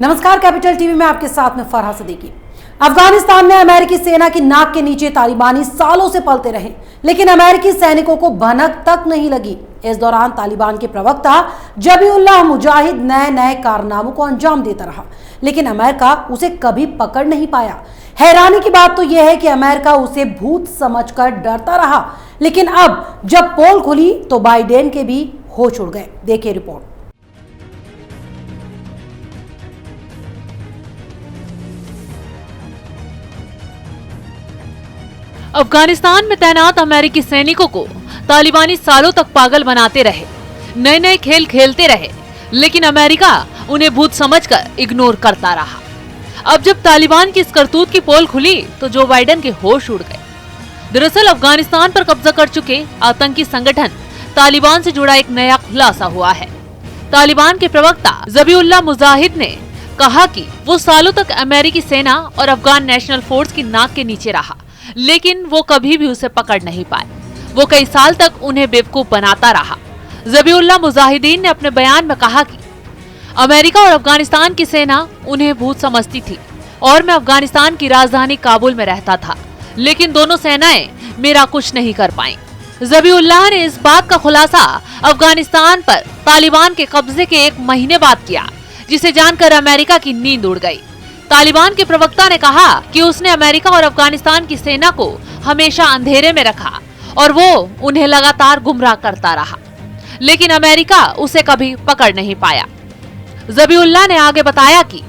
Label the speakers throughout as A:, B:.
A: नमस्कार, capital TV में आपके साथ में फरहा सिद्दीकी। अफगानिस्तान में अमेरिकी सेना की नाक के नीचे तालिबानी सालों से पलते रहे, लेकिन अमेरिकी सैनिकों को भनक तक नहीं लगी। इस दौरान तालिबान के प्रवक्ता जबीउल्लाह मुजाहिद नए नए कारनामों को अंजाम देता रहा, लेकिन अमेरिका उसे कभी पकड़ नहीं पाया। हैरानी की बात तो यह है कि अमेरिका उसे भूत समझकर डरता रहा, लेकिन अब जब पोल खुली तो बाइडेन के भी होश उड़ गए। देखिए रिपोर्ट।
B: अफगानिस्तान में तैनात अमेरिकी सैनिकों को तालिबानी सालों तक पागल बनाते रहे, नए नए खेल खेलते रहे, लेकिन अमेरिका उन्हें भूत समझकर इग्नोर करता रहा। अब जब तालिबान की इस करतूत की पोल खुली तो जो बाइडेन के होश उड़ गए। दरअसल अफगानिस्तान पर कब्जा कर चुके आतंकी संगठन तालिबान से जुड़ा एक नया खुलासा हुआ है। तालिबान के प्रवक्ता जबीउल्लाह मुजाहिद ने कहा कि वो सालों तक अमेरिकी सेना और अफगान नेशनल फोर्स की नाक के नीचे रहा, लेकिन वो कभी भी उसे पकड़ नहीं पाए। वो कई साल तक उन्हें बेवकूफ बनाता रहा। जबीउल्लाह मुजाहिदीन ने अपने बयान में कहा कि अमेरिका और अफगानिस्तान की सेना उन्हें भूत समझती थी और मैं अफगानिस्तान की राजधानी काबुल में रहता था, लेकिन दोनों सेनाएं मेरा कुछ नहीं कर पाईं। जबीउल्लाह ने इस बात का खुलासा अफगानिस्तान पर तालिबान के कब्जे के 1 महीने बाद किया, जिसे जानकर अमेरिका की नींद उड़ गई। तालिबान के प्रवक्ता ने कहा कि उसने अमेरिका और अफगानिस्तान की सेना को हमेशा अंधेरे में रखा और वो उन्हें लगातार गुमराह करता रहा, लेकिन अमेरिका उसे कभी पकड़ नहीं पाया। जबीउल्लाह ने आगे बताया कि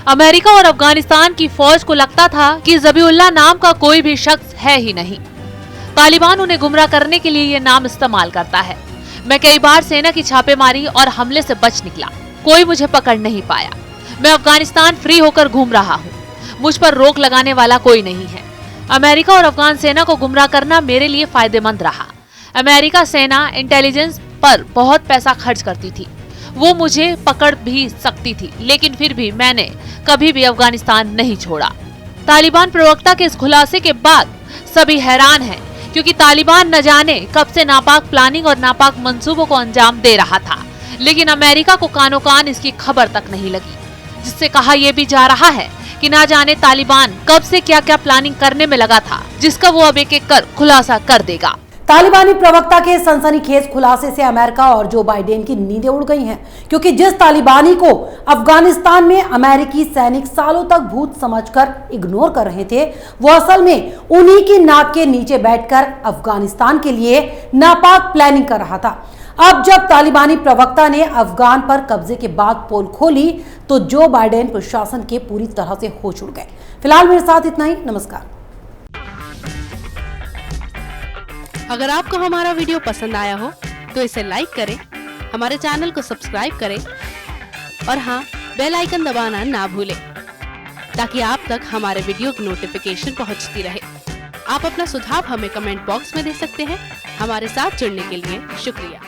B: अमेरिका और अफगानिस्तान की फौज को लगता था कि जबीउल्लाह नाम का कोई भी शख्स है ही नहीं। तालिबान उन्हें गुमराह करने के लिए ये नाम इस्तेमाल करता है। मैं कई बार सेना की छापेमारी और हमले से बच निकला, कोई मुझे पकड़ नहीं पाया। मैं अफगानिस्तान फ्री होकर घूम रहा हूँ, मुझ पर रोक लगाने वाला कोई नहीं है। अमेरिका और अफगान सेना को गुमराह करना मेरे लिए फायदेमंद रहा। अमेरिका सेना इंटेलिजेंस पर बहुत पैसा खर्च करती थी, वो मुझे पकड़ भी सकती थी, लेकिन फिर भी मैंने कभी भी अफगानिस्तान नहीं छोड़ा। तालिबान प्रवक्ता के इस खुलासे के बाद सभी हैरान हैं, क्योंकि तालिबान न जाने कब से नापाक प्लानिंग और नापाक मंसूबों को अंजाम दे रहा था, लेकिन अमेरिका को कानो कान इसकी खबर तक नहीं लगी, जिससे कहा यह भी जा रहा है कि ना जाने तालिबान कब से क्या क्या प्लानिंग करने में लगा था, जिसका वो अब एक एक कर खुलासा कर देगा।
A: तालिबानी प्रवक्ता के सनसनीखेज खुलासे से अमेरिका और जो बाइडेन की नींदें उड़ गई हैं, क्योंकि जिस तालिबानी को अफगानिस्तान में अमेरिकी सैनिक सालों तक भूत समझकर इग्नोर कर रहे थे, वो असल में उन्हीं की नाक के नीचे बैठकर अफगानिस्तान के लिए नापाक प्लानिंग कर रहा था। अब जब तालिबानी प्रवक्ता ने अफगान पर कब्जे के बाद पोल खोली तो जो बाइडेन प्रशासन के पूरी तरह से होश उड़ गए। फिलहाल मेरे साथ इतना ही। नमस्कार।
C: अगर आपको हमारा वीडियो पसंद आया हो तो इसे लाइक करें, हमारे चैनल को सब्सक्राइब करें और हाँ, बेल आइकन दबाना ना भूलें, ताकि आप तक हमारे वीडियो की नोटिफिकेशन पहुंचती रहे। आप अपना सुझाव हमें कमेंट बॉक्स में दे सकते हैं। हमारे साथ जुड़ने के लिए शुक्रिया।